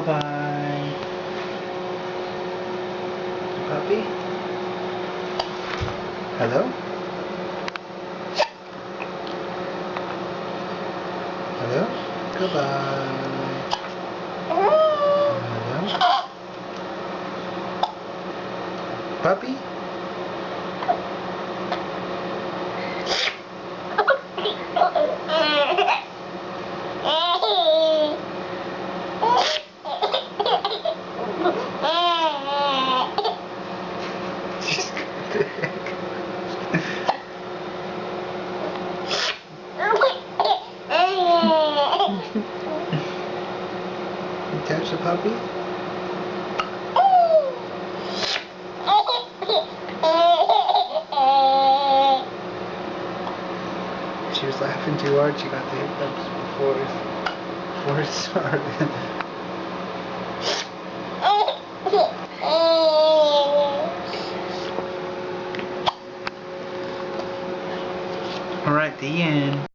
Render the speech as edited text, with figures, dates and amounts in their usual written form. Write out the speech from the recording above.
Goodbye. Puppy? Hello? Hello? Goodbye. Hello? Puppy? You touch the puppy? She was laughing too hard, she got the hiccups before it started. Alright, the end.